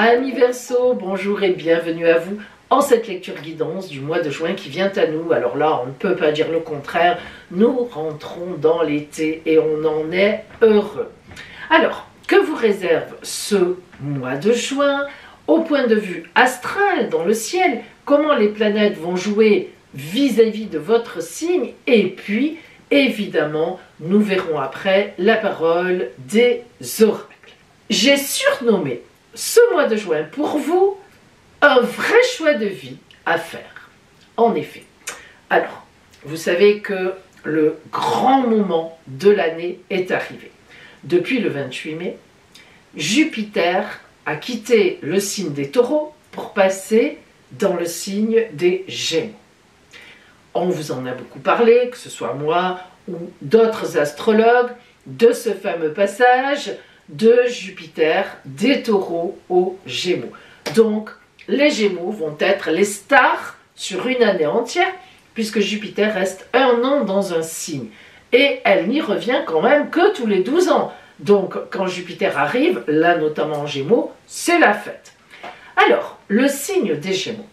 Amis Verseau, bonjour et bienvenue à vous en cette lecture guidance du mois de juin qui vient à nous. Alors là, on ne peut pas dire le contraire, nous rentrons dans l'été et on en est heureux. Alors, que vous réserve ce mois de juin au point de vue astral dans le ciel? Comment les planètes vont jouer vis-à-vis de votre signe? Et puis, évidemment, nous verrons après la parole des oracles. J'ai surnommé ce mois de juin pour vous un vrai choix de vie à faire. En effet. Alors, vous savez que le grand moment de l'année est arrivé. Depuis le 28 mai, Jupiter a quitté le signe des Taureaux pour passer dans le signe des Gémeaux. On vous en a beaucoup parlé, que ce soit moi ou d'autres astrologues, de ce fameux passage de Jupiter des Taureaux aux Gémeaux. Donc, les Gémeaux vont être les stars sur une année entière, puisque Jupiter reste un an dans un signe. Et elle n'y revient quand même que tous les 12 ans. Donc, quand Jupiter arrive, là notamment en Gémeaux, c'est la fête. Alors, le signe des Gémeaux,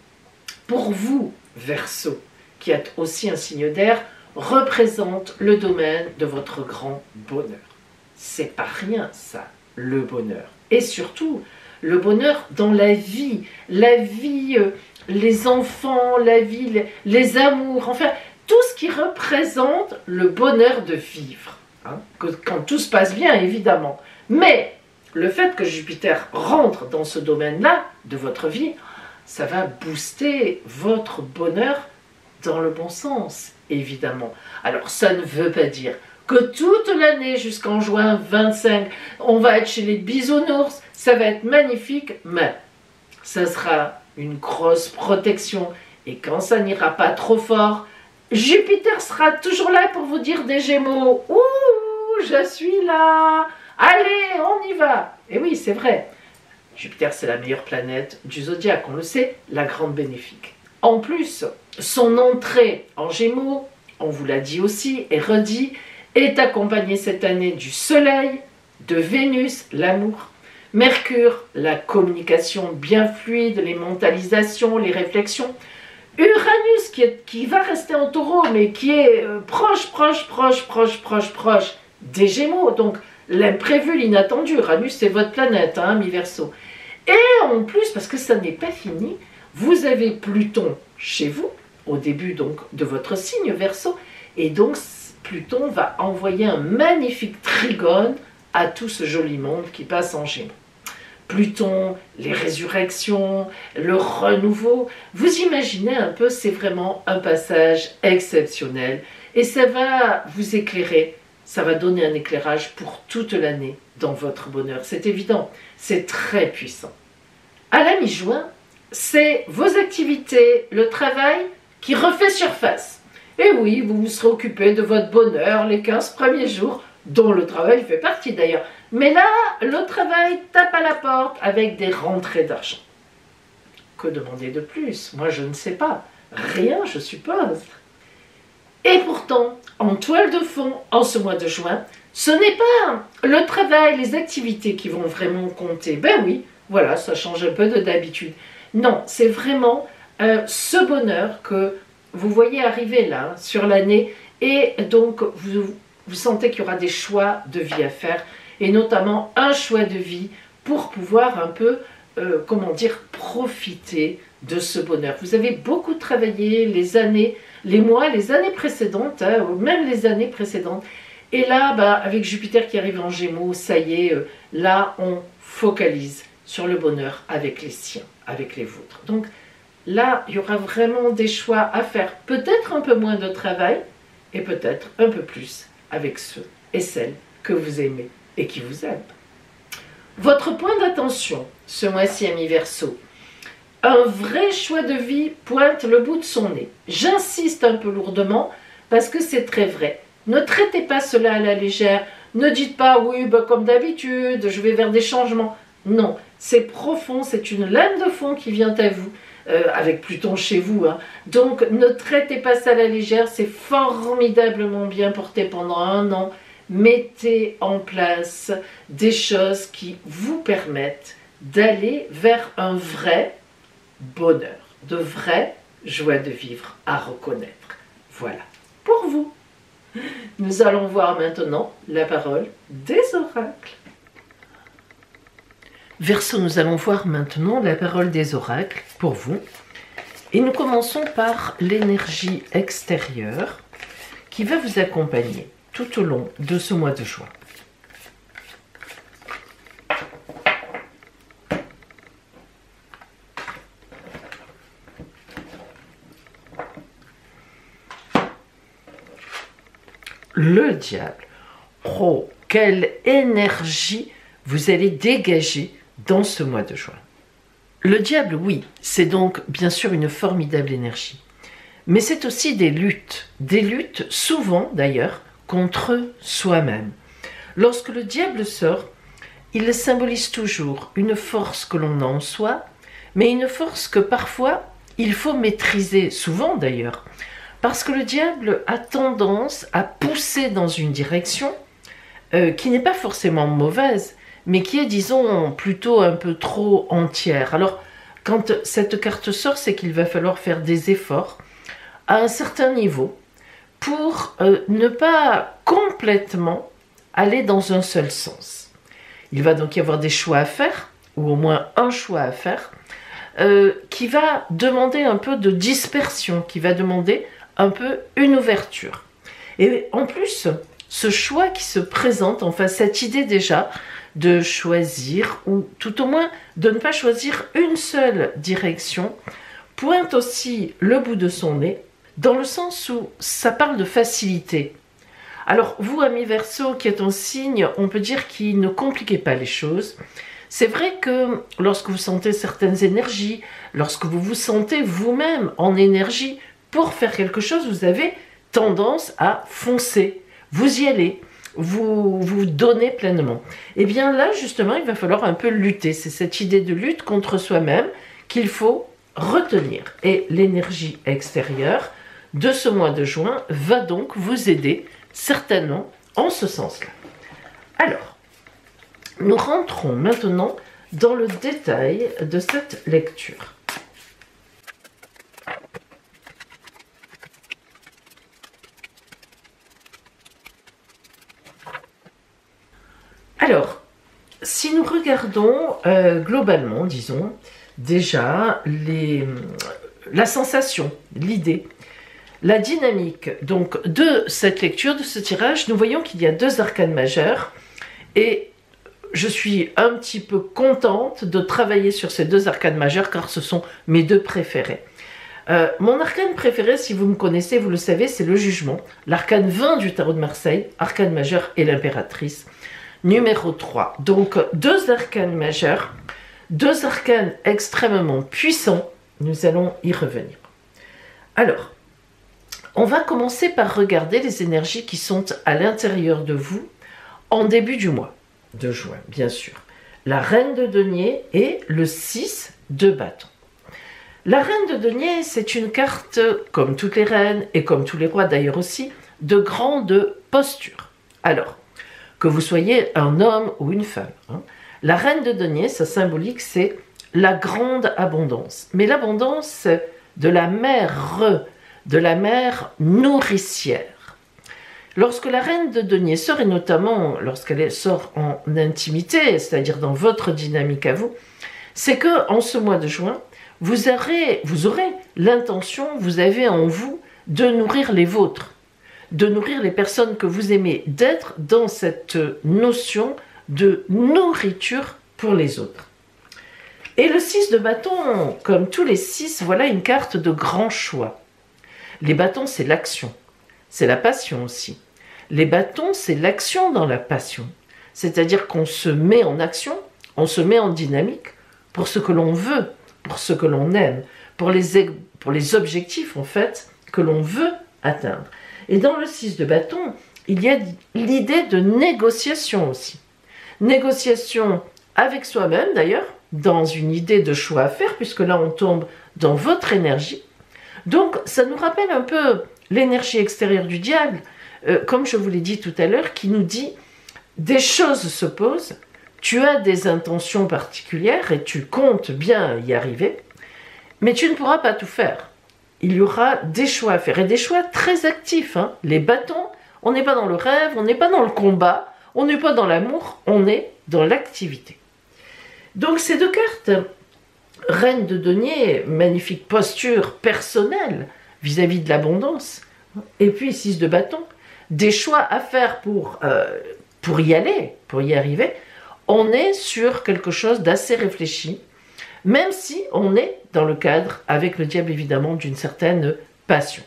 pour vous, Verseau, qui êtes aussi un signe d'air, représente le domaine de votre grand bonheur. C'est pas rien ça, le bonheur. Et surtout, le bonheur dans la vie, les enfants, la vie, les amours, enfin, tout ce qui représente le bonheur de vivre. Hein, quand tout se passe bien, évidemment. Mais le fait que Jupiter rentre dans ce domaine-là de votre vie, ça va booster votre bonheur dans le bon sens, évidemment. Alors, ça ne veut pas dire que toute l'année jusqu'en juin 25, on va être chez les bisounours, ça va être magnifique, mais ça sera une grosse protection. Et quand ça n'ira pas trop fort, Jupiter sera toujours là pour vous dire des Gémeaux, « Ouh, je suis là, allez, on y va !» Et oui, c'est vrai, Jupiter c'est la meilleure planète du zodiaque, on le sait, la grande bénéfique. En plus, son entrée en Gémeaux, on vous l'a dit aussi et redit, est accompagnée cette année du Soleil, de Vénus, l'amour, Mercure, la communication bien fluide, les mentalisations, les réflexions, Uranus qui va rester en Taureau, mais qui est proche des Gémeaux, donc l'imprévu, l'inattendu. Uranus, c'est votre planète, hein, mi-Verseau. Et en plus, parce que ça n'est pas fini, vous avez Pluton chez vous, au début donc de votre signe Verseau, et donc Pluton va envoyer un magnifique trigone à tout ce joli monde qui passe en Gémeaux. Pluton, les résurrections, le renouveau, vous imaginez un peu, c'est vraiment un passage exceptionnel et ça va vous éclairer, ça va donner un éclairage pour toute l'année dans votre bonheur, c'est évident, c'est très puissant. À la mi-juin, c'est vos activités, le travail qui refait surface. Et oui, vous vous serez occupé de votre bonheur les 15 premiers jours, dont le travail fait partie d'ailleurs. Mais là, le travail tape à la porte avec des rentrées d'argent. Que demander de plus? Moi, je ne sais pas. Rien, je suppose. Et pourtant, en toile de fond, en ce mois de juin, ce n'est pas le travail, les activités qui vont vraiment compter. Ben oui, voilà, ça change un peu de d'habitude. Non, c'est vraiment ce bonheur que vous voyez arriver là, sur l'année, et donc vous sentez qu'il y aura des choix de vie à faire, et notamment un choix de vie pour pouvoir un peu, profiter de ce bonheur. Vous avez beaucoup travaillé les années, les mois, les années précédentes, hein, ou même les années précédentes, et là, avec Jupiter qui arrive en Gémeaux, ça y est, là on focalise sur le bonheur avec les siens, avec les vôtres. Donc là, il y aura vraiment des choix à faire, peut-être un peu moins de travail, et peut-être un peu plus avec ceux et celles que vous aimez et qui vous aiment. Votre point d'attention, ce mois-ci, ami Verseau, un vrai choix de vie pointe le bout de son nez. J'insiste un peu lourdement, parce que c'est très vrai. Ne traitez pas cela à la légère, ne dites pas, oui, comme d'habitude, je vais vers des changements. Non, c'est profond, c'est une lame de fond qui vient à vous, avec Pluton chez vous. Hein. Donc, ne traitez pas ça à la légère, c'est formidablement bien porté pendant un an. Mettez en place des choses qui vous permettent d'aller vers un vrai bonheur, de vraie joie de vivre à reconnaître. Voilà, pour vous. Nous allons voir maintenant la parole des oracles. Verseau, nous allons voir maintenant la parole des oracles pour vous. Et nous commençons par l'énergie extérieure qui va vous accompagner tout au long de ce mois de juin. Le diable. Oh, quelle énergie vous allez dégager dans ce mois de juin. Le diable, oui, c'est donc bien sûr une formidable énergie. Mais c'est aussi des luttes souvent d'ailleurs, contre soi-même. Lorsque le diable sort, il symbolise toujours une force que l'on a en soi, mais une force que parfois il faut maîtriser, souvent d'ailleurs, parce que le diable a tendance à pousser dans une direction qui n'est pas forcément mauvaise, mais qui est, disons, plutôt un peu trop entière. Alors, quand cette carte sort, c'est qu'il va falloir faire des efforts à un certain niveau pour ne pas complètement aller dans un seul sens. Il va donc y avoir des choix à faire, ou au moins un choix à faire, qui va demander un peu de dispersion, qui va demander un peu une ouverture. Et en plus, ce choix qui se présente, enfin cette idée déjà de choisir, ou tout au moins de ne pas choisir une seule direction, pointe aussi le bout de son nez, dans le sens où ça parle de facilité. Alors vous, amis Verseau, qui êtes un signe, on peut dire qui ne compliquez pas les choses. C'est vrai que lorsque vous sentez certaines énergies, lorsque vous vous sentez vous-même en énergie pour faire quelque chose, vous avez tendance à foncer, vous y allez, vous donnez pleinement. Et bien là, justement, il va falloir un peu lutter. C'est cette idée de lutte contre soi-même qu'il faut retenir. Et l'énergie extérieure de ce mois de juin va donc vous aider certainement en ce sens-là. Alors, nous rentrons maintenant dans le détail de cette lecture. Alors, si nous regardons globalement, disons, déjà la sensation, l'idée, la dynamique donc de cette lecture, de ce tirage, nous voyons qu'il y a deux arcanes majeurs et je suis un petit peu contente de travailler sur ces deux arcanes majeures car ce sont mes deux préférés. Mon arcane préféré, si vous me connaissez, vous le savez, c'est le jugement, l'arcane 20 du tarot de Marseille, arcane majeur et l'impératrice. Numéro 3. Donc, deux arcanes majeurs, deux arcanes extrêmement puissants. Nous allons y revenir. Alors, on va commencer par regarder les énergies qui sont à l'intérieur de vous en début du mois de juin, bien sûr. La reine de denier et le 6 de bâton. La reine de denier, c'est une carte, comme toutes les reines et comme tous les rois d'ailleurs aussi, de grande posture. Alors, que vous soyez un homme ou une femme. La reine de denier, sa symbolique, c'est la grande abondance. Mais l'abondance de la mère nourricière. Lorsque la reine de denier sort, et notamment lorsqu'elle sort en intimité, c'est-à-dire dans votre dynamique à vous, c'est que en ce mois de juin, vous aurez l'intention, vous avez en vous de nourrir les vôtres, de nourrir les personnes que vous aimez, d'être dans cette notion de nourriture pour les autres. Et le 6 de bâton, comme tous les 6, voilà une carte de grand choix. Les bâtons, c'est l'action, c'est la passion aussi. Les bâtons, c'est l'action dans la passion. C'est-à-dire qu'on se met en action, on se met en dynamique pour ce que l'on veut, pour ce que l'on aime, pour les objectifs en fait que l'on veut atteindre. Et dans le 6 de bâton, il y a l'idée de négociation aussi. Négociation avec soi-même d'ailleurs, dans une idée de choix à faire, puisque là on tombe dans votre énergie. Donc ça nous rappelle un peu l'énergie extérieure du diable, comme je vous l'ai dit tout à l'heure, qui nous dit des choses se posent, tu as des intentions particulières et tu comptes bien y arriver, mais tu ne pourras pas tout faire. Il y aura des choix à faire, et des choix très actifs. Hein. Les bâtons, on n'est pas dans le rêve, on n'est pas dans le combat, on n'est pas dans l'amour, on est dans l'activité. Donc ces deux cartes, Reine de denier, magnifique posture personnelle vis-à-vis de l'abondance, et puis 6 de bâton, des choix à faire pour y aller, pour y arriver. On est sur quelque chose d'assez réfléchi, même si on est dans le cadre, avec le diable évidemment, d'une certaine passion.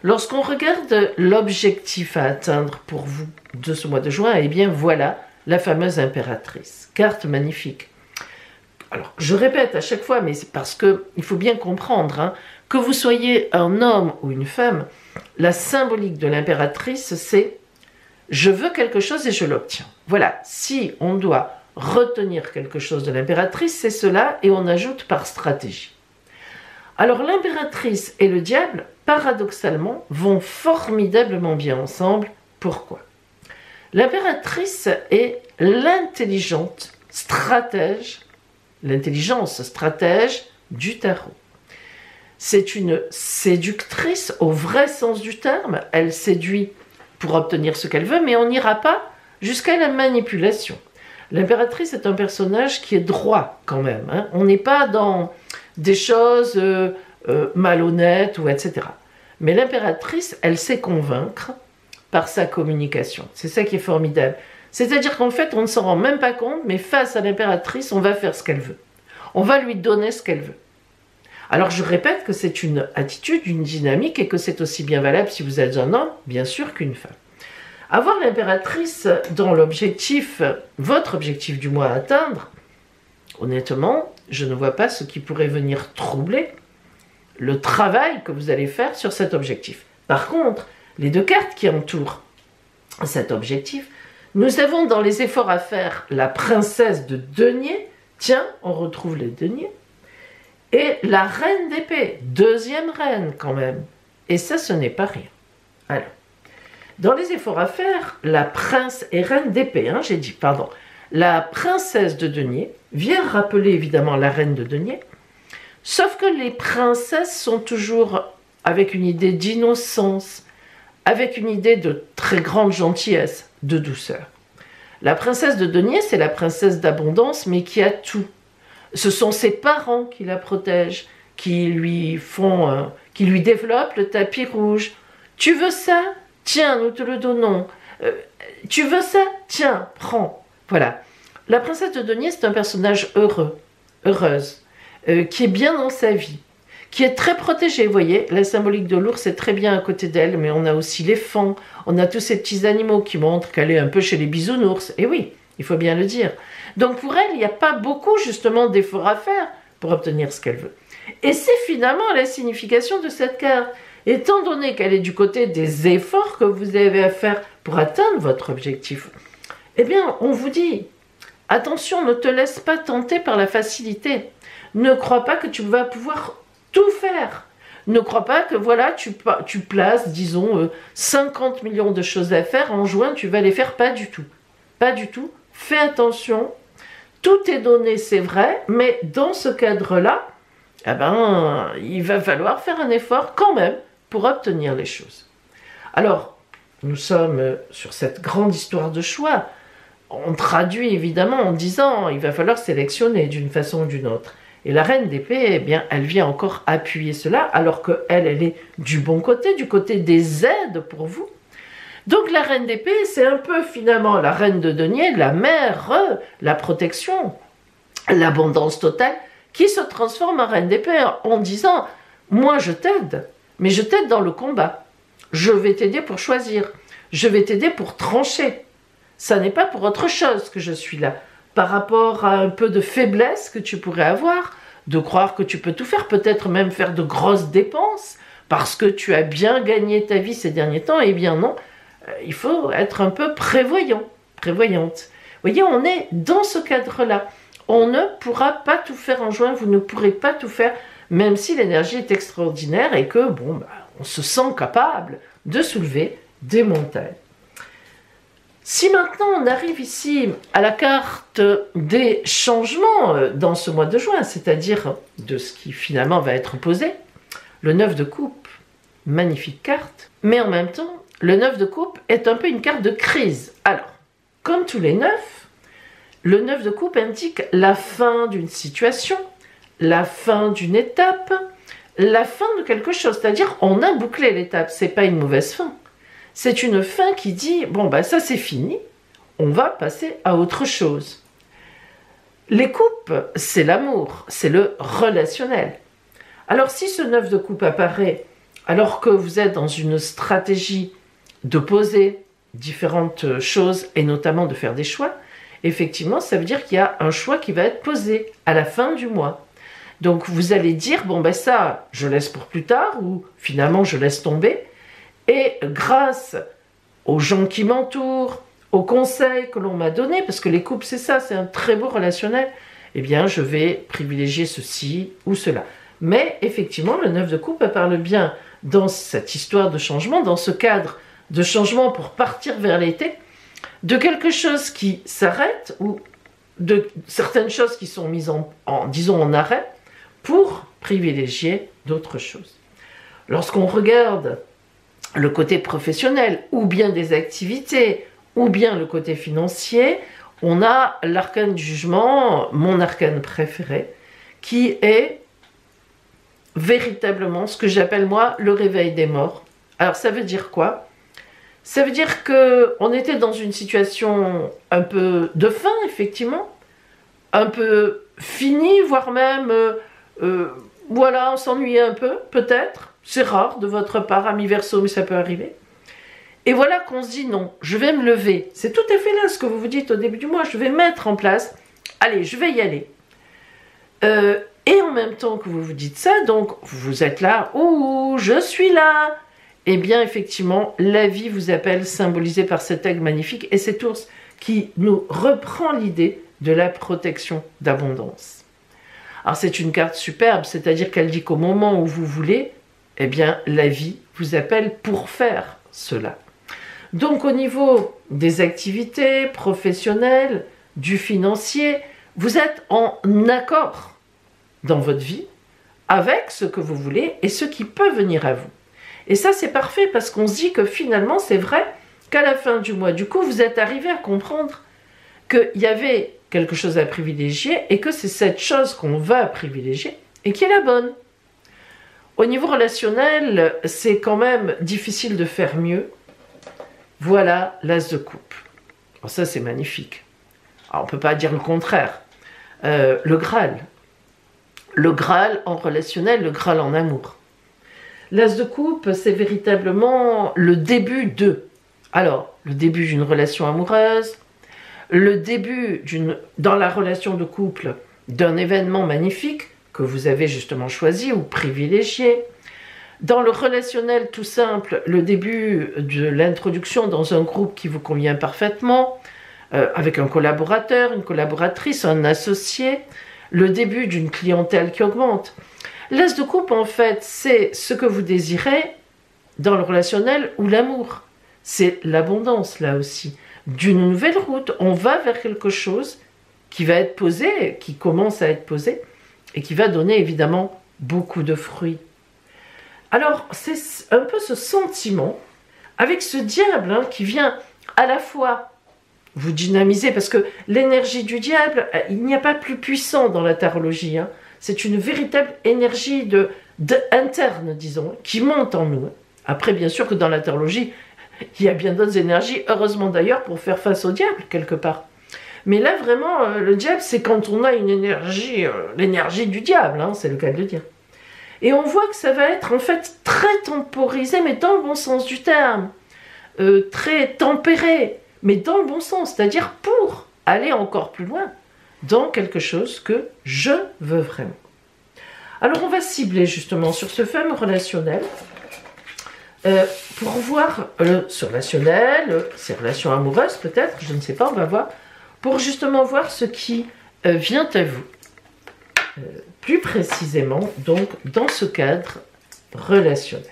Lorsqu'on regarde l'objectif à atteindre pour vous de ce mois de juin, eh bien voilà la fameuse impératrice. Carte magnifique. Alors, je répète à chaque fois, mais c'est parce qu'il faut bien comprendre, hein, que vous soyez un homme ou une femme, la symbolique de l'impératrice, c'est « je veux quelque chose et je l'obtiens ». Voilà, si on doit retenir quelque chose de l'impératrice, c'est cela, et on ajoute par stratégie. Alors l'impératrice et le diable, paradoxalement, vont formidablement bien ensemble. Pourquoi? L'impératrice est l'intelligente stratège, l'intelligence stratège du tarot. C'est une séductrice au vrai sens du terme. Elle séduit pour obtenir ce qu'elle veut, mais on n'ira pas jusqu'à la manipulation. L'impératrice est un personnage qui est droit quand même. Hein. On n'est pas dans des choses malhonnêtes ou etc. Mais l'impératrice, elle sait convaincre par sa communication. C'est ça qui est formidable. C'est-à-dire qu'en fait, on ne s'en rend même pas compte, mais face à l'impératrice, on va faire ce qu'elle veut. On va lui donner ce qu'elle veut. Alors je répète que c'est une attitude, une dynamique, et que c'est aussi bien valable si vous êtes un homme, bien sûr, qu'une femme. Avoir l'impératrice dans l'objectif, votre objectif du mois à atteindre, honnêtement, je ne vois pas ce qui pourrait venir troubler le travail que vous allez faire sur cet objectif. Par contre, les deux cartes qui entourent cet objectif, nous avons dans les efforts à faire la princesse de denier, tiens, on retrouve les deniers, et la reine d'épée, deuxième reine quand même. Et ça, ce n'est pas rien. Alors, dans les efforts à faire, la prince et reine d'épée, hein, j'ai dit, pardon, la princesse de denier vient rappeler évidemment la reine de denier, sauf que les princesses sont toujours avec une idée d'innocence, avec une idée de très grande gentillesse, de douceur. La princesse de denier, c'est la princesse d'abondance, mais qui a tout. Ce sont ses parents qui la protègent, qui lui développent le tapis rouge. Tu veux ça? Tiens, nous te le donnons. Tu veux ça? Tiens, prends. Voilà. La princesse de denier, c'est un personnage heureux, heureuse, qui est bien dans sa vie, qui est très protégée. Vous voyez, la symbolique de l'ours est très bien à côté d'elle, mais on a aussi les fans, on a tous ces petits animaux qui montrent qu'elle est un peu chez les bisounours. Et oui, il faut bien le dire. Donc pour elle, il n'y a pas beaucoup justement d'efforts à faire pour obtenir ce qu'elle veut. Et c'est finalement la signification de cette carte. Étant donné qu'elle est du côté des efforts que vous avez à faire pour atteindre votre objectif, eh bien, on vous dit, attention, ne te laisse pas tenter par la facilité. Ne crois pas que tu vas pouvoir tout faire. Ne crois pas que voilà, tu places, disons, 50 millions de choses à faire, en juin, tu vas les faire. Pas du tout. Pas du tout. Fais attention. Tout est donné, c'est vrai, mais dans ce cadre-là, eh ben, il va falloir faire un effort quand même pour obtenir les choses. Alors, nous sommes sur cette grande histoire de choix. On traduit évidemment en disant il va falloir sélectionner d'une façon ou d'une autre. Et la reine d'épée, eh bien, elle vient encore appuyer cela, alors qu'elle, elle est du bon côté, du côté des aides pour vous. Donc la reine d'épée, c'est un peu finalement la reine de denier, la mère, la protection, l'abondance totale, qui se transforme en reine d'épée en disant « moi je t'aide, mais je t'aide dans le combat. Je vais t'aider pour choisir, je vais t'aider pour trancher. Ça n'est pas pour autre chose que je suis là. » Par rapport à un peu de faiblesse que tu pourrais avoir, de croire que tu peux tout faire, peut-être même faire de grosses dépenses, parce que tu as bien gagné ta vie ces derniers temps, eh bien non, il faut être un peu prévoyant, prévoyante. Vous voyez, on est dans ce cadre-là. On ne pourra pas tout faire en juin, vous ne pourrez pas tout faire, même si l'énergie est extraordinaire et que, bon, on se sent capable de soulever des montagnes. Si maintenant on arrive ici à la carte des changements dans ce mois de juin, c'est-à-dire de ce qui finalement va être posé, le 9 de coupe, magnifique carte, mais en même temps, le 9 de coupe est un peu une carte de crise. Alors, comme tous les 9, le 9 de coupe indique la fin d'une situation, la fin d'une étape, la fin de quelque chose, c'est-à-dire on a bouclé l'étape, c'est pas une mauvaise fin. C'est une fin qui dit, bon ben ça c'est fini, on va passer à autre chose. Les coupes, c'est l'amour, c'est le relationnel. Alors si ce 9 de coupe apparaît alors que vous êtes dans une stratégie de poser différentes choses et notamment de faire des choix, effectivement ça veut dire qu'il y a un choix qui va être posé à la fin du mois. Donc vous allez dire, bon ben ça je laisse pour plus tard ou finalement je laisse tomber. Et grâce aux gens qui m'entourent, aux conseils que l'on m'a donnés, parce que les couples c'est ça, c'est un très beau relationnel, eh bien je vais privilégier ceci ou cela. Mais effectivement, le 9 de coupe parle bien dans cette histoire de changement, dans ce cadre de changement pour partir vers l'été, de quelque chose qui s'arrête ou de certaines choses qui sont mises disons en arrêt pour privilégier d'autres choses. Lorsqu'on regarde le côté professionnel, ou bien des activités, ou bien le côté financier, on a l'arcane du jugement, mon arcane préféré, qui est véritablement ce que j'appelle moi le réveil des morts. Alors ça veut dire quoi? Ça veut dire qu'on était dans une situation un peu de fin, effectivement, un peu finie, voire même, voilà, on s'ennuyait un peu, peut-être. C'est rare de votre part, ami Verseau, mais ça peut arriver. Et voilà qu'on se dit non, je vais me lever. C'est tout à fait là ce que vous vous dites au début du mois. Je vais mettre en place. Allez, je vais y aller. Et en même temps que vous vous dites ça, donc vous êtes là. Ouh, je suis là. Eh bien, effectivement, la vie vous appelle, symbolisée par cet aigle magnifique et cet ours qui nous reprend l'idée de la protection d'abondance. Alors, c'est une carte superbe, c'est-à-dire qu'elle dit qu'au moment où vous voulez, eh bien, la vie vous appelle pour faire cela. Donc, au niveau des activités professionnelles, du financier, vous êtes en accord dans votre vie avec ce que vous voulez et ce qui peut venir à vous. Et ça, c'est parfait parce qu'on se dit que finalement, c'est vrai qu'à la fin du mois, du coup, vous êtes arrivé à comprendre qu'il y avait quelque chose à privilégier et que c'est cette chose qu'on va privilégier et qui est la bonne. Au niveau relationnel, c'est quand même difficile de faire mieux. Voilà l'as de coupe. Alors ça, c'est magnifique. Alors, on ne peut pas dire le contraire. Le Graal. Le Graal en relationnel, le Graal en amour. L'as de coupe, c'est véritablement le début de. Alors, le début d'une relation amoureuse, le début dans la relation de couple d'un événement magnifique que vous avez justement choisi ou privilégié. Dans le relationnel tout simple, le début de l'introduction dans un groupe qui vous convient parfaitement, avec un collaborateur, une collaboratrice, un associé, le début d'une clientèle qui augmente. L'as de coupe, en fait, c'est ce que vous désirez dans le relationnel ou l'amour. C'est l'abondance, là aussi. D'une nouvelle route, on va vers quelque chose qui va être posé, qui commence à être posé, et qui va donner évidemment beaucoup de fruits. Alors, c'est un peu ce sentiment, avec ce diable qui vient à la fois vous dynamiser, parce que l'énergie du diable, il n'y a pas plus puissant dans la tarologie. C'est une véritable énergie interne, disons, qui monte en nous. Après, bien sûr que dans la tarologie, il y a bien d'autres énergies, heureusement d'ailleurs, pour faire face au diable, quelque part. Mais là, vraiment, le diable, c'est quand on a une énergie, l'énergie du diable, c'est le cas de le dire. Et on voit que ça va être, en fait, très temporisé, mais dans le bon sens du terme. Très tempéré, mais dans le bon sens, c'est-à-dire pour aller encore plus loin dans quelque chose que je veux vraiment. Alors, on va cibler justement sur ce fameux relationnel pour voir ce relationnel, ces relations amoureuses peut-être, je ne sais pas, on va voir, pour justement voir ce qui vient à vous, plus précisément, donc, dans ce cadre relationnel.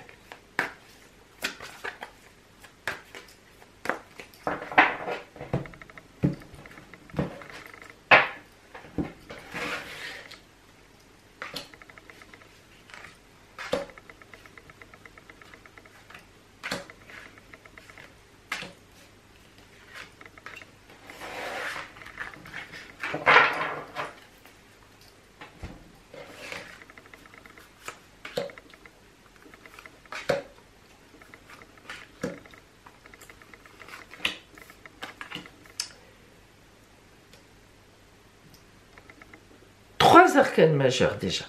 arcanes majeurs déjà.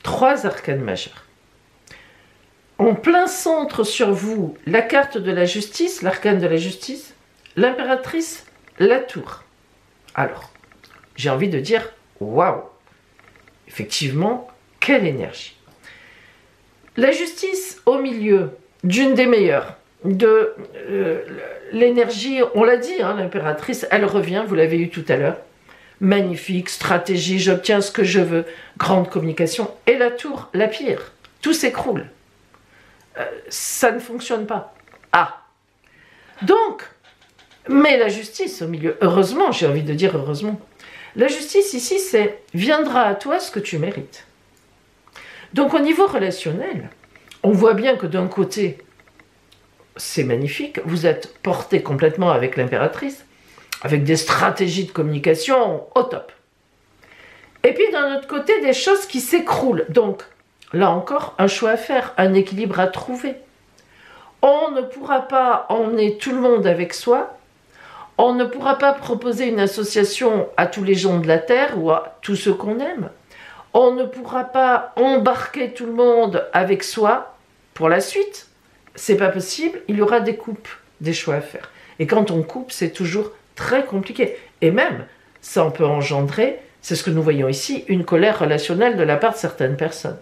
3 arcanes majeurs. En plein centre sur vous, la carte de la justice, l'arcane de la justice, l'impératrice, la tour. Alors, j'ai envie de dire, waouh! Effectivement, quelle énergie! La justice au milieu d'une des meilleures, de l'énergie, on l'a dit, hein, l'impératrice, elle revient, vous l'avez eu tout à l'heure. Magnifique, stratégie, j'obtiens ce que je veux, grande communication. Et la tour, la pire, tout s'écroule. Ça ne fonctionne pas. Ah! Donc, mais la justice au milieu, heureusement, j'ai envie de dire heureusement. La justice ici, c'est viendra à toi ce que tu mérites. Donc au niveau relationnel, on voit bien que d'un côté, c'est magnifique, vous êtes porté complètement avec l'impératrice, avec des stratégies de communication au top. Et puis d'un autre côté, des choses qui s'écroulent. Donc, là encore, un choix à faire, un équilibre à trouver. On ne pourra pas emmener tout le monde avec soi, on ne pourra pas proposer une association à tous les gens de la Terre ou à tous ceux qu'on aime. On ne pourra pas embarquer tout le monde avec soi pour la suite. C'est pas possible, il y aura des coupes, des choix à faire. Et quand on coupe, c'est toujours très compliqué. Et même, ça en peut engendrer, c'est ce que nous voyons ici, une colère relationnelle de la part de certaines personnes.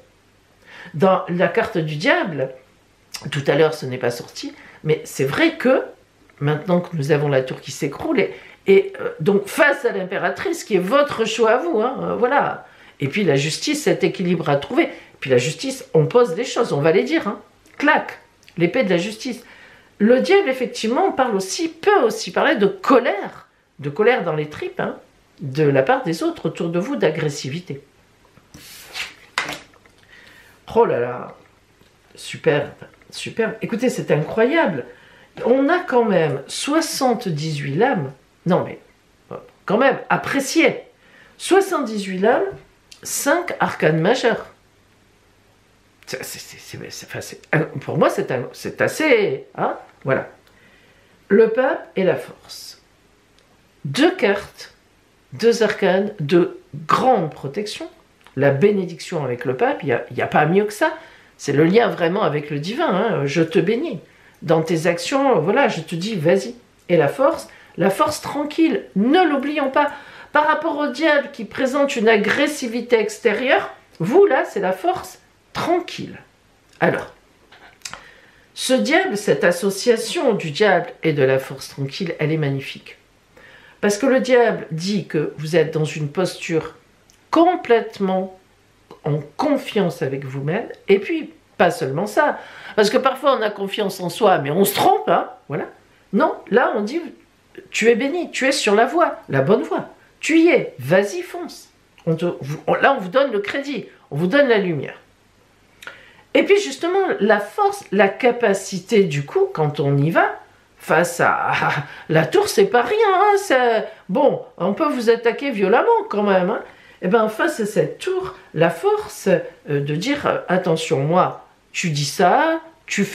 Dans la carte du diable, tout à l'heure ce n'est pas sorti, mais c'est vrai que, maintenant que nous avons la tour qui s'écroule, donc face à l'impératrice, qui est votre choix à vous, hein, voilà. Et puis la justice, cet équilibre à trouver. Et puis la justice, on pose des choses, on va les dire, hein. Clac, l'épée de la justice. Le diable, effectivement, peut aussi parler de colère dans les tripes, hein, de la part des autres autour de vous, d'agressivité. Oh là là, superbe, superbe. Écoutez, c'est incroyable. On a quand même 78 lames. Non mais, quand même, appréciez. 78 lames, 5 arcanes majeures. Pour moi, c'est assez... Hein, voilà. Le pape et la force. 2 cartes, 2 arcanes de grande protection. La bénédiction avec le pape, il n'y a pas mieux que ça. C'est le lien vraiment avec le divin. Hein. Je te bénis. Dans tes actions, voilà, je te dis, vas-y. Et la force tranquille, ne l'oublions pas. Par rapport au diable qui présente une agressivité extérieure, vous, là, c'est la force tranquille. Alors, ce diable, cette association du diable et de la force tranquille, elle est magnifique. Parce que le diable dit que vous êtes dans une posture complètement en confiance avec vous-même, et puis, pas seulement ça, parce que parfois on a confiance en soi, mais on se trompe, hein, voilà. Non, là on dit, tu es béni, tu es sur la voie, la bonne voie, tu y es, vas-y, fonce. Là on vous donne le crédit, on vous donne la lumière. Et puis justement, la force, la capacité du coup, quand on y va, face à la tour, c'est pas rien, hein, bon, on peut vous attaquer violemment quand même, hein. Et bien face à cette tour, la force de dire, attention, moi, tu dis ça, tu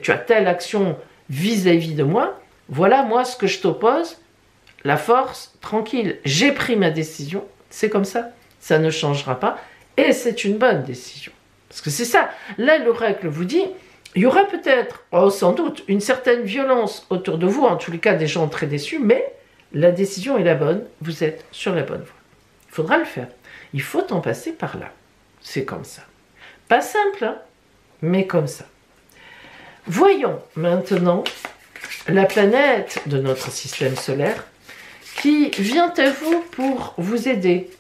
as telle action vis-à-vis de moi, voilà moi ce que je t'oppose, la force, tranquille, j'ai pris ma décision, c'est comme ça ne changera pas, et c'est une bonne décision. Parce que c'est ça, là l'oracle vous dit, il y aura peut-être, sans doute, une certaine violence autour de vous, en tous les cas des gens très déçus, mais la décision est la bonne, vous êtes sur la bonne voie. Il faudra le faire, il faut en passer par là, c'est comme ça. Pas simple, hein, mais comme ça. Voyons maintenant la planète de notre système solaire qui vient à vous pour vous aider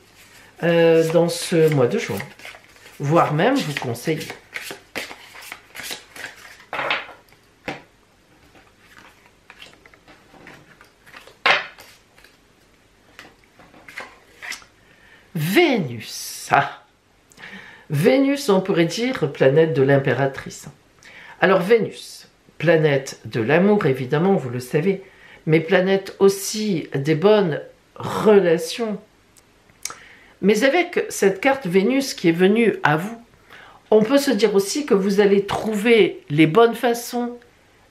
dans ce mois de juin, voire même vous conseiller. Vénus. Ah. Vénus, on pourrait dire planète de l'impératrice. Alors Vénus, planète de l'amour, évidemment, vous le savez, mais planète aussi des bonnes relations. Mais avec cette carte Vénus qui est venue à vous, on peut se dire aussi que vous allez trouver les bonnes façons,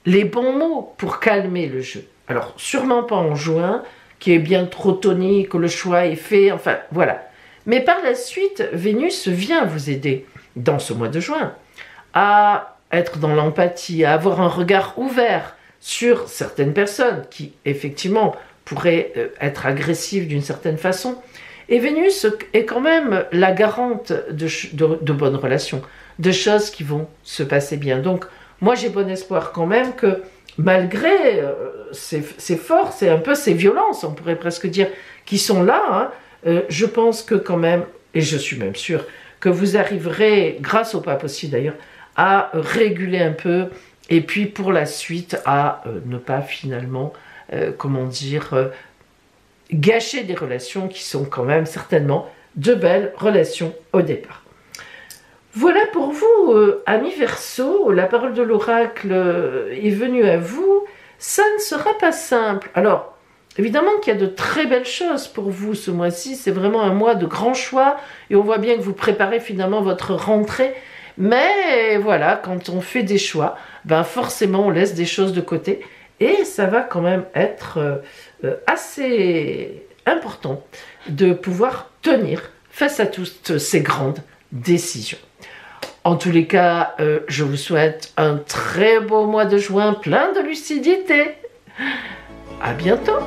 les bons mots pour calmer le jeu. Alors, sûrement pas en juin, qui est bien trop tonique, le choix est fait, enfin, voilà. Mais par la suite, Vénus vient vous aider dans ce mois de juin à être dans l'empathie, à avoir un regard ouvert sur certaines personnes qui, effectivement, pourraient être agressives d'une certaine façon. Et Vénus est quand même la garante de bonnes relations, de choses qui vont se passer bien. Donc, moi, j'ai bon espoir quand même que, malgré ces forces et un peu ces violences, on pourrait presque dire, qui sont là, hein, je pense que quand même, et je suis même sûre, que vous arriverez, grâce au pape aussi d'ailleurs, à réguler un peu, et puis pour la suite, à ne pas finalement, comment dire, gâcher des relations qui sont quand même certainement de belles relations au départ. Voilà pour vous, amis Verseau, la parole de l'oracle est venue à vous. Ça ne sera pas simple. Alors, évidemment qu'il y a de très belles choses pour vous ce mois-ci. C'est vraiment un mois de grands choix et on voit bien que vous préparez finalement votre rentrée. Mais voilà, quand on fait des choix, ben forcément on laisse des choses de côté et ça va quand même être assez important de pouvoir tenir face à toutes ces grandes décisions. En tous les cas, je vous souhaite un très beau mois de juin plein de lucidité. À bientôt!